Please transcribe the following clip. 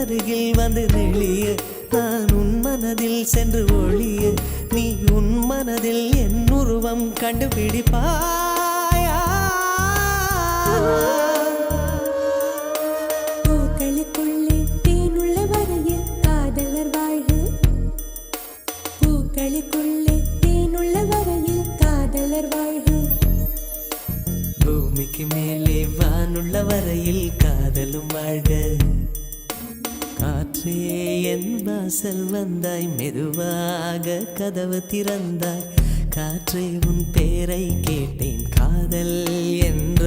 அருகில் வந்து நெளிய நான் உன் மனதில் சென்று ஒளிய நீ உன் மனதில் என் உருவம் கண்டுபிடிப்பாயா பூக்களுக்குள்ளே தேனுள்ள வரையில் காதலர் வாழ்வு பூக்களுக்குள்ளே தேனுள்ள வரையில் காதலர் வாழ்வு பூமிக்கு மேலே வானுள்ள வரையில் காதலும் வாழ்க காற்றே என் வாசல் வந்தாய் மெதுவாக கதவு திறந்தாய் காற்றே உன் பேரை கேட்டேன் காதல் என்ற